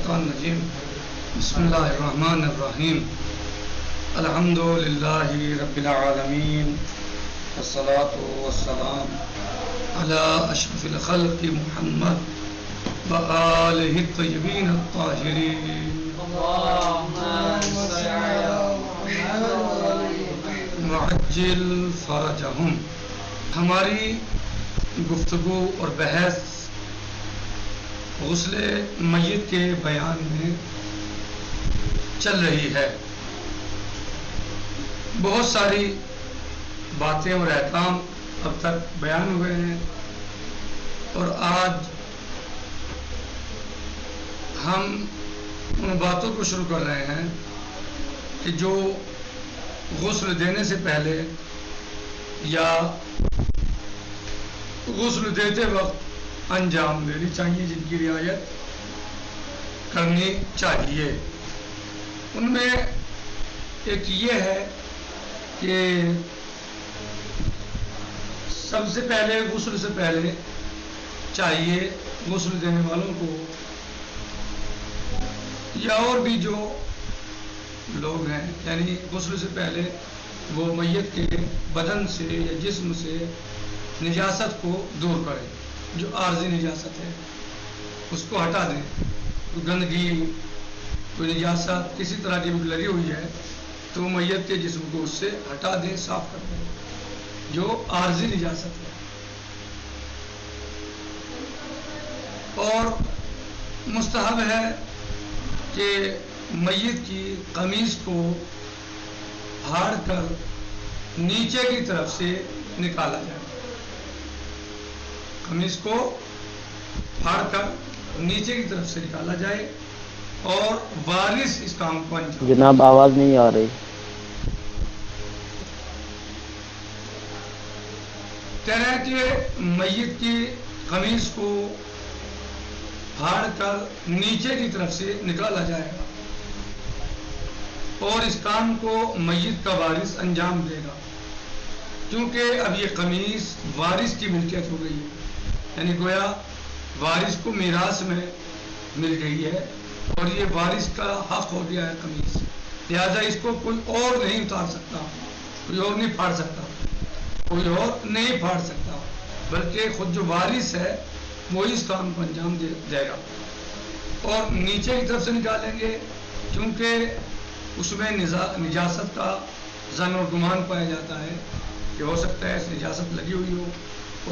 الشیطان الرجیم بسم اللہ الرحمن الرحیم الحمد للہ رب العالمین والصلاة والسلام علی اشرف الخلق محمد وآلہ الطیبین الطاہرین معجل فرجہم. ہماری گفتگو اور بحث غسل میت کے بیان میں چل رہی ہے. بہت ساری باتیں اور احکام اب تک بیان ہوئے ہیں اور آج ہم ان باتوں کو شروع کر رہے ہیں کہ جو غسل دینے سے پہلے یا غسل دیتے وقت انجام دینی چاہیے، جن کی رعایت کرنی چاہیے. ان میں ایک یہ ہے کہ سب سے پہلے غسل سے پہلے چاہیے غسل دینے والوں کو یا اور بھی جو لوگ ہیں، یعنی غسل سے پہلے وہ میت کے بدن سے یا جسم سے نجاست کو دور کریں. جو عارضی نجاست ہے اس کو ہٹا دیں. گندگی، کوئی نجاست کسی طرح کی بھی لگی ہوئی ہے تو میت کے جسم کو اس سے ہٹا دیں، صاف کر دیں. جو عارضی نجاست ہے. اور مستحب ہے کہ میت کی قمیص کو پھاڑ کر نیچے کی طرف سے نکالا جائے. قمیص کو پھاڑ کر نیچے کی طرف سے نکالا جائے اور وارث اس کام کو انجام. جناب آواز نہیں آ رہی. کہہ رہے ہیں کہ میت کی قمیص کو پھاڑ کر نیچے کی طرف سے نکالا جائے گا اور اس کام کو میت کا وارث انجام دے گا، کیونکہ اب یہ قمیص وارث کی ملکیت ہو گئی ہے. یعنی گویا وارث کو میراث میں مل گئی ہے اور یہ وارث کا حق ہو گیا ہے قمیص. لہذا اس کو کوئی اور نہیں اتار سکتا، کوئی اور نہیں پھاڑ سکتا، کوئی اور نہیں پھاڑ سکتا، بلکہ خود جو وارث ہے وہ اس کام کو انجام دے گا. اور نیچے کی طرف سے نکالیں گے کیونکہ اس میں نجاست کا ظن اور گمان پایا جاتا ہے کہ ہو سکتا ہے اس نجاست لگی ہوئی ہو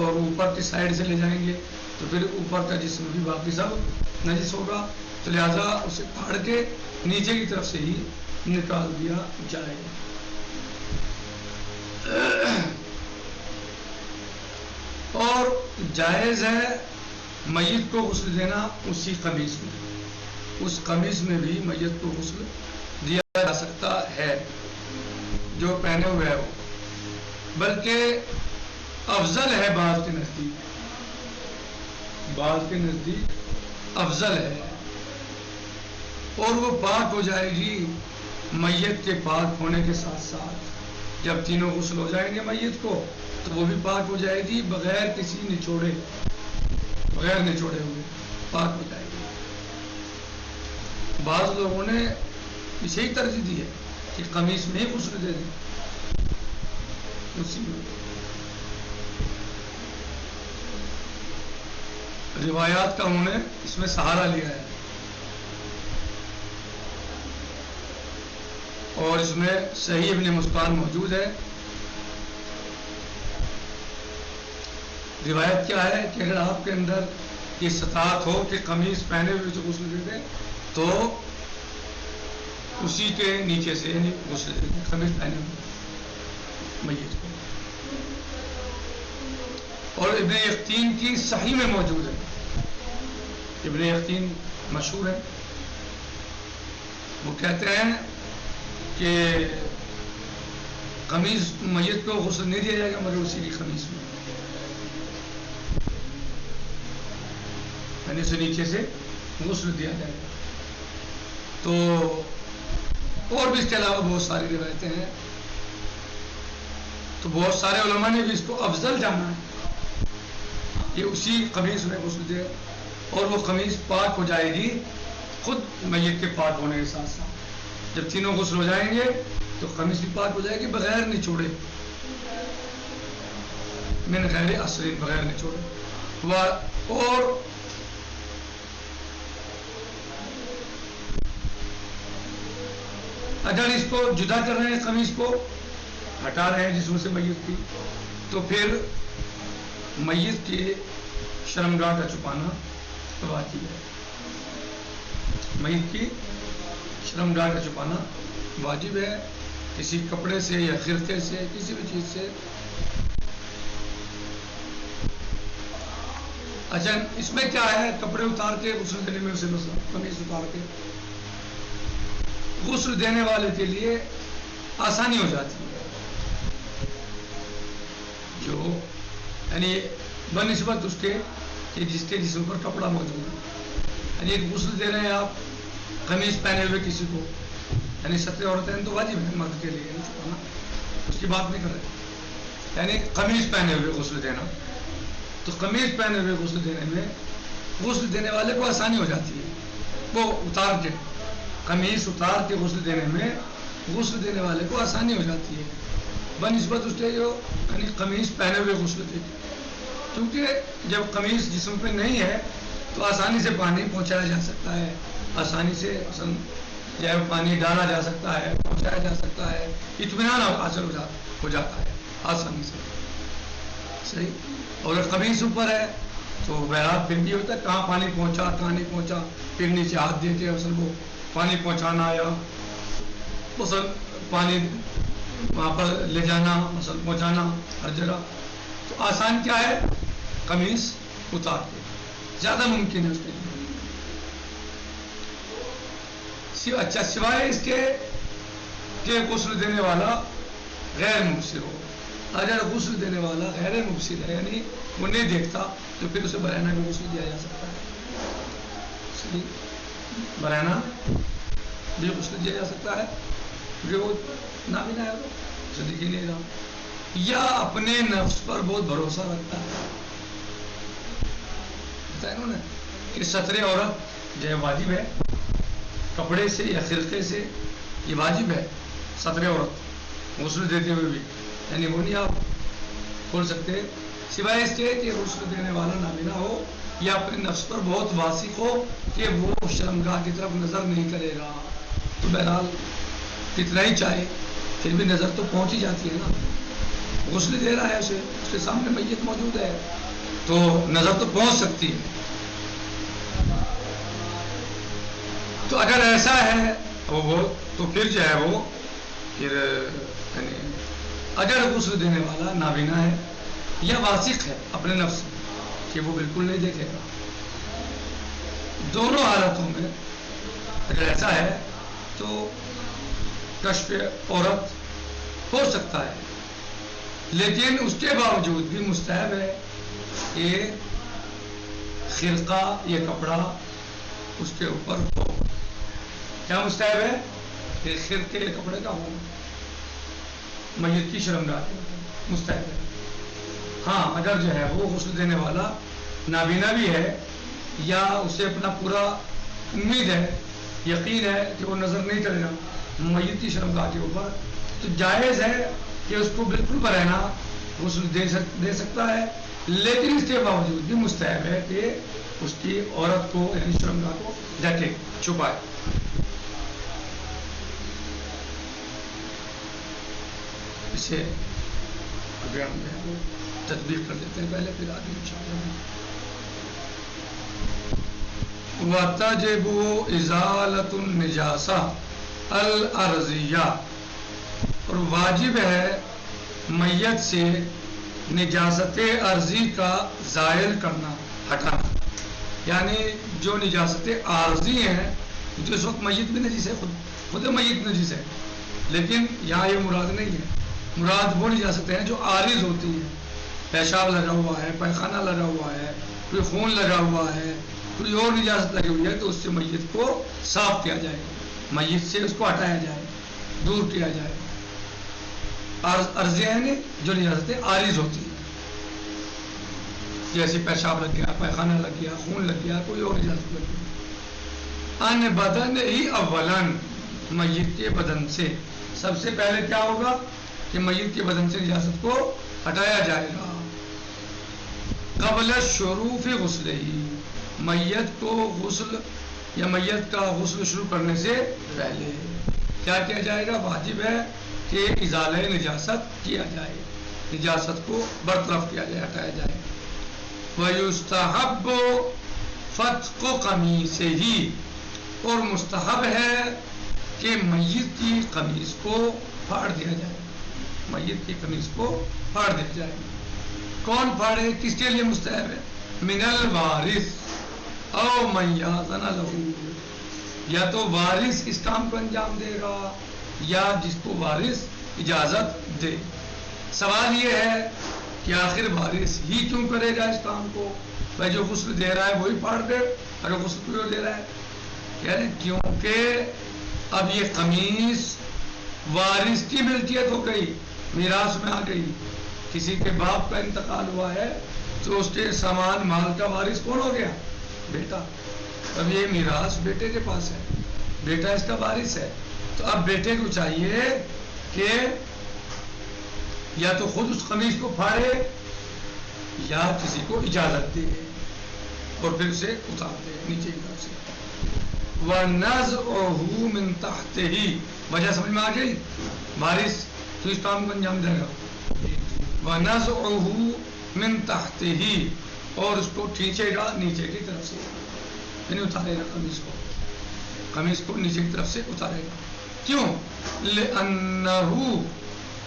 اور اوپر کی سائڈ سے لے جائیں گے تو پھر اوپر کا جسم بھی باقی سب نجس ہوگا. تو لہٰذا اسے پھاڑ کے نیچے کی طرف سے ہی نکال دیا جائے. اور جائز ہے میت کو غسل دینا اسی قمیص میں. اس قمیص میں بھی میت کو غسل دیا جا سکتا ہے جو پہنے ہوئے ہے وہ، بلکہ افضل ہے بعض کے نزدیک افضل ہے. اور وہ پاک ہو جائے گی میت کے پاک ہونے کے ساتھ ساتھ. جب تینوں غسل ہو جائیں گے میت کو تو وہ بھی پاک ہو جائے گی، بغیر کسی نچوڑے ہوئے پاک ہو جائے گی. بعض لوگوں نے اسے ہی ترجیح دی ہے کہ قمیص میں ہی غسل دے دیں. اسی میں روایات کا انہوں نے اس میں سہارا لیا ہے اور اس میں صحیح ابن مسکان موجود ہے. روایت کیا ہے کہ اگر آپ کے اندر یہ استطاعت ہو کہ قمیص پہنے ہوئے جو غسل دے دیں تو اسی کے نیچے سے یعنی غسل دے دیں قمیص پہنے ہوئے میت کو. اور ابن یقطین کی صحیح میں موجود ہے. ابن یقطین مشہور ہے، وہ کہتے ہیں کہ قمیص میت کو غسل نہیں دیا جائے گا مگر اسی کی قمیص میں، یعنی اسے نیچے سے غسل دیا جائے گا. تو اور بھی اس کے علاوہ بہت ساری روایتیں ہیں. تو بہت سارے علماء نے بھی اس کو افضل جانا ہے کہ اسی قمیص میں غسل دے اور وہ قمیص پاک ہو جائے گی خود میت کے پاک ہونے کے ساتھ ساتھ جب تینوں غسل ہو جائیں گے تو قمیص بھی پاک ہو جائے گی بغیر نچوڑے، من غیر اثرین، بغیر نچوڑے. اور اگر اس کو جدا کر رہے ہیں، قمیص کو ہٹا رہے ہیں جسم سے میت کی، تو پھر میت کے شرمگاہ کا چھپانا واجب ہے. میت کی شرمگاہ کا چھپانا واجب ہے، کسی کپڑے سے یا خرقے سے، کسی بھی چیز سے. اچھا اس میں کیا ہے، کپڑے اتار کے غسل دینے میں اسے مسئلہ، قمیص اتار کے غسل دینے والے کے لیے آسانی ہو جاتی ہے، جو یعنی بنسبت اس کے کہ جس کے جسم پر کپڑا موجود ہے. یعنی ایک غسل دے رہے ہیں آپ قمیص پہنے ہوئے کسی کو، یعنی ستر عورتیں تو واجب ہے مرد کے لیے چھپانا، اس کی بات نہیں کر رہے. یعنی قمیص پہنے ہوئے غسل دینا، تو قمیص پہنے ہوئے غسل دینے میں غسل دینے والے کو آسانی ہو جاتی ہے. وہ اتار کے قمیص اتار کے غسل دینے میں غسل دینے والے کو آسانی ہو جاتی ہے بنسبت اس کے جو یعنی قمیص پہنے ہوئے غسل دیتے. کیونکہ جب قمیص جسم پہ نہیں ہے تو آسانی سے پانی پہنچایا جا سکتا ہے، آسانی سے پانی ڈالا جا سکتا ہے، پہنچایا جا سکتا ہے، اطمینان حاصل ہو جاتا ہے آسانی سے. صحیح. اور اگر قمیص اوپر ہے تو بہرحال پھر بھی ہوتا ہے کہاں پانی پہنچا کہاں نہیں پہنچا، پھر نیچے ہاتھ دیتے ہیں اصل وہ پانی پہنچانا یا اصل پانی وہاں پر لے جانا، اصل پہنچانا ہر جگہ. تو آسان کیا ہے، قمیص اتار کے زیادہ ممکن ہے اس کے لیے. اچھا سوائے اس کے کہ غسل دینے والا غیر مبصر ہو. اگر غسل دینے والا غیر مبصر ہے یعنی وہ نہیں دیکھتا تو پھر اسے برہنہ کا غسل دیا جا سکتا ہے. برہنہ بھی غسل دیا جا سکتا ہے کیونکہ وہ نابینا ہے، اسے دکھ ہی نہیں رہا، یا اپنے نفس پر بہت بھروسہ رکھتا ہے. انہوں نے کہ ستر عورت جو ہے واجب ہے، کپڑے سے یا خرقے سے یہ واجب ہے ستر عورت غسل دیتے ہوئے بھی، یعنی وہ نہیں آپ کھول سکتے سوائے اس کے کہ غسل دینے والا نابینا ہو یا اپنے نفس پر بہت واثق ہو کہ وہ شرمگاہ کی طرف نظر نہیں کرے گا. تو بہرحال کتنا ہی چاہے پھر بھی نظر تو پہنچ ہی جاتی ہے نا. غسل دے رہا ہے اسے، اس کے سامنے میت موجود ہے تو نظر تو پہنچ سکتی ہے. تو اگر ایسا ہے وہ تو پھر جو ہے وہ پھر یعنی اگر غسل دینے والا نابینا ہے یا واثق ہے اپنے نفس کہ وہ بالکل نہیں دیکھے گا، دونوں حالتوں میں اگر ایسا ہے تو کشف عورت ہو سکتا ہے، لیکن اس کے باوجود بھی مستحب ہے کہ خرقہ یا کپڑا اس کے اوپر ہو. کیا مستحب ہے کہ خرقے یا کپڑے کا ہو میت کی شرمگاہ مستحب ہے. ہاں اگر جو ہے وہ غسل دینے والا نابینا بھی ہے یا اسے اپنا پورا امید ہے، یقین ہے کہ وہ نظر نہیں کرے گا میت کی شرمگاہ کے اوپر، تو جائز ہے کہ اس کو بالکل برہنہ غسل دے سکتا ہے، لیکن اس کے باوجود بھی مستحب ہے کہ اس کی عورت کو یعنی شرمگاہ کو ڈھکے، چھپائے. اسے ابھی ہم تدبیر کر دیتے ہیں پہلے پھر آگے انشاءاللہ. وَتَجِبُ إِزَالَةُ النِّجَاسَةِ الْأَرْضِيَّةِ، اور واجب ہے میت سے نجاست عارضی کا زائل کرنا، ہٹانا. یعنی جو نجاست عارضی ہیں جو اس وقت میت بھی نجیس ہے، خود میت نجیس ہے، لیکن یہاں یہ مراد نہیں ہے. مراد وہ نجاستیں ہیں جو عارض ہوتی ہیں، پیشاب لگا ہوا ہے، پیخانہ لگا ہوا ہے، کوئی خون لگا ہوا ہے، کوئی اور نجاست لگی ہوئی ہے، تو اس سے میت کو صاف کیا جائے، میت سے اس کو ہٹایا جائے، دور کیا جائے. عرضیں ہیں جو نجاستیں عارض ہوتی ہیں، جیسے پیشاب لگ گیا، پیخانہ لگ گیا، خون لگ گیا، کوئی اور نجاست لگ گئی. ان بدن ہی اولن، میت کے بدن سے سب سے پہلے کیا ہوگا کہ میت کے بدن سے نجاست کو ہٹایا جائے گا. قبل شروع غسل ہی، میت کو غسل یا میت کا غسل شروع کرنے سے پہلے کیا کیا جائے گا؟ واجب ہے کہ ازالہ نجاست کیا جائے، نجاست کو برطرف کیا جائے، ہٹایا جائے. وَيُسْتَحَبُّ فَتْقُ قَمِيصِهِ، اور مستحب ہے کہ میت کی قمیص کو پھاڑ دیا جائے، میت کی قمیص کو پھاڑ دیا جائے. کون پھاڑے؟ کس کے لیے مستحب ہے؟ من الوارث او من یاذن لہ، یا تو وارث اس کام کو انجام دے گا یا جس کو وارث اجازت دے. سوال یہ ہے کہ آخر وارث ہی کیوں کرے گا اس کام کو؟ بھائی جو غسل دے رہا ہے وہی پھاڑ دے، اور غسل کیوں دے رہا ہے؟ یعنی کیونکہ اب یہ قمیص وارث کی ملکیت ہو گئی، میراث میں آ گئی. کسی کے باپ کا انتقال ہوا ہے تو اس کے سامان مال کا وارث کون ہو گیا؟ بیٹا. اب یہ میراث بیٹے کے پاس ہے، بیٹا اس کا وارث ہے. تو اب بیٹے کو چاہیے کہ یا تو خود اس قمیص کو پھاڑے یا کسی کو اجازت دے اور پھر اسے اتار دے نیچے کی طرف سے. وَنَزْعُهُ مِن تَحْتِهِ، وجہ سمجھ میں آ گئی؟ وارث تو اس کام کو انجام دے گا. وَنَزْعُهُ مِن تَحْتِهِ، اور اس کو کھینچے گا نیچے کی طرف سے، یعنی اتارے گا قمیص کو نیچے کی طرف سے اتارے گا. کیوں؟ لِأَنَّهُ،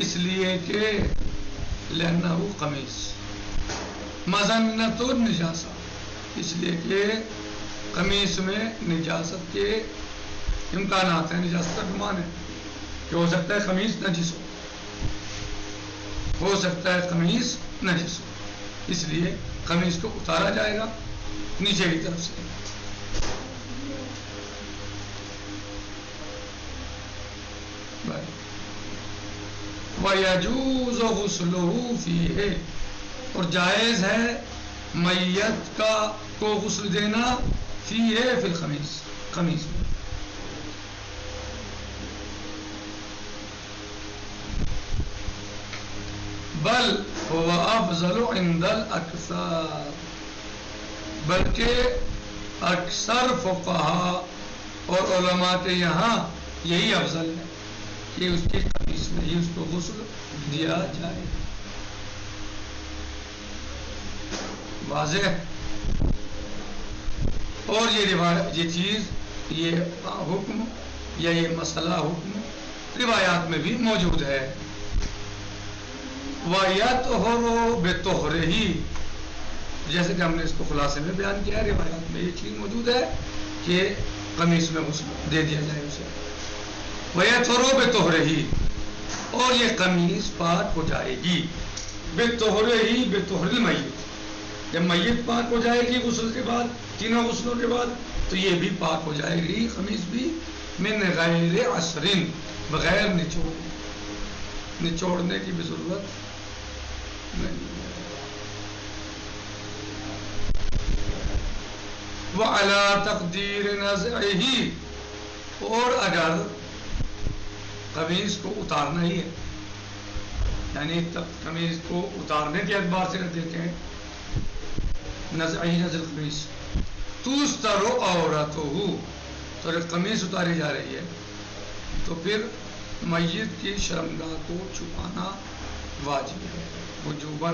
اس لیے کہ لِأَنَّهُ قمیص مَظَنَّةُ النِّجَاسَةِ، اس لیے کہ قمیص میں نجاست کے امکانات ہیں، نجاست کا گمان ہے کہ ہو سکتا ہے قمیص نجس ہو سکتا ہے قمیص نجس ہو، اس لیے قمیص کو اتارا جائے گا نیچے کی طرف سے. وَيَجُوزُ غُسْلُهُ فِيهِ، اور جائز ہے میت کو غسل دینا فِيهِ فی القمیص، قمیص میں. بل هو افضل عند الاکثر، بلکہ اکثر فقہا اور علماء کے یہاں یہی افضل ہے کہ اس کی قمیص میں ہی اس کو غسل دیا جائے. واضح؟ اور یہ چیز، یہ حکم یا یہ مسئلہ حکم روایات میں بھی موجود ہے. وَيَطْهُرُ بِطُهْرِهِ، جیسے کہ ہم نے اس کو خلاصے میں بیان کیا ہے، روایات میں یہ چیز موجود ہے کہ قمیص میں غسل دے دیا جائے اسے. وَيَطْهُرُ بِطُهْرِهِ، اور یہ قمیص پاک ہو جائے گی. بِطُهْرِهِ، بِطُهْرِ الْمَيِّتِ، جب میت پاک ہو جائے گی غسل کے بعد، تینوں غسلوں کے بعد، تو یہ بھی پاک ہو جائے گی قمیص بھی. من غیر عصر، بغیر نچوڑنے کی بھی ضرورت نہیں ہے. وَعَلَى تَقْدِيرِ نَزْعِهِ، اور اگر قمیص کو اتارنا ہی ہے، یعنی قمیص کو اتارنے کے اعتبار سے دیکھیں، نزعی نزل قمیص تُسْتَرُ عَوْرَتُهُ، تو اگر قمیص اتاری جا رہی ہے تو پھر میت کی شرمگاہ کو چھپانا واجب ہے وجوباً.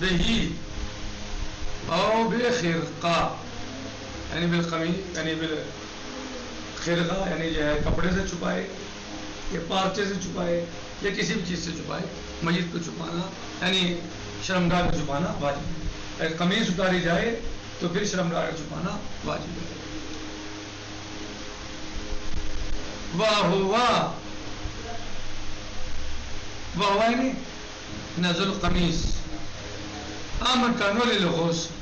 بہی او بخرقہ، یعنی بالقمیص، یعنی بالخرقہ، یعنی جو ہے کپڑے سے چھپائے یا پارچے سے چھپائے یا کسی بھی چیز سے چھپائے، میت کو چھپانا یعنی شرمگاہ کو چھپانا واجب ہے. اگر قمیص اتاری جائے تو پھر شرمگاہ کو چھپانا واجب ہے. وَهُوَ یعنی نزل قمیص امکن للغسل،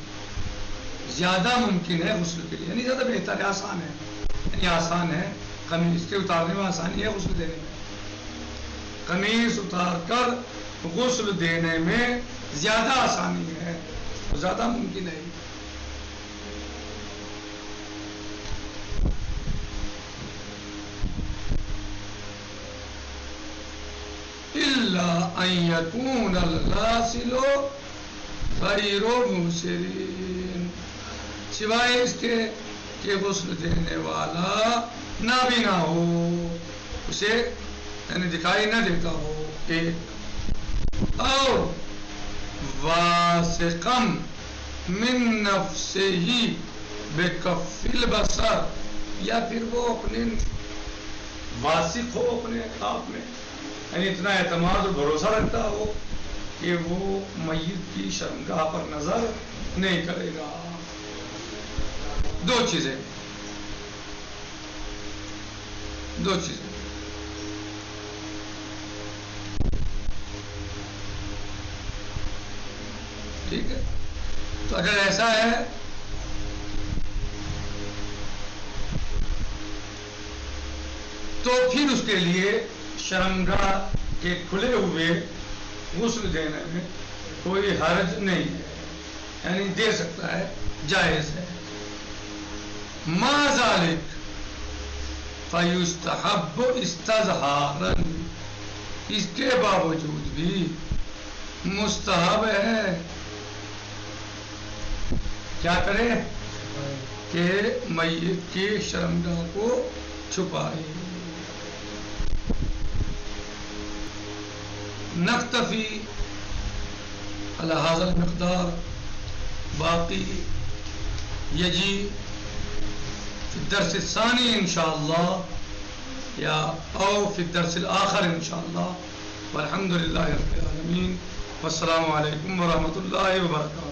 زیادہ ممکن ہے غسل کے لیے، یعنی زیادہ بہتر ہے، آسان ہے، یعنی آسان ہے قمیص کے اتارنے میں، آسانی ہے غسل دینے میں. قمیص اتار کر غسل دینے میں زیادہ آسانی ہے، زیادہ ممکن ہے. ان یکون الغاسل غیر موسرین، سوائے اس کے کہ غسل دینے والا نابینا ہو، اسے یعنی دکھائی نہ دیتا ہو، ایک، اور واسقم من نفسہ بکف البصر، یا پھر وہ اپنے واثق ہو اپنے آپ میں، یعنی اتنا اعتماد اور بھروسہ رکھتا ہو کہ وہ میت کی شرمگاہ پر نظر نہیں کرے گا۔ دو چیزیں، ٹھیک ہے۔ تو اگر ایسا ہے تو پھر اس کے لیے شرمگاہ کے کھلے ہوئے غسل دینے میں کوئی حرج نہیں ہے، یعنی دے سکتا ہے، جائز ہے۔ ما ذالک فیستحب استظہارا، اس کے باوجود بھی مستحب ہے کیا کرے کہ میت کی شرمگاہ کو چھپائے۔ نکتفی علی ھذا المقدار، باقی یجی فی الدرس الثانی انشاءاللہ یا او فی الدرس الآخر انشاءاللہ، والحمد للہ رب العالمین، والسلام علیکم ورحمۃ اللہ وبرکاتہ۔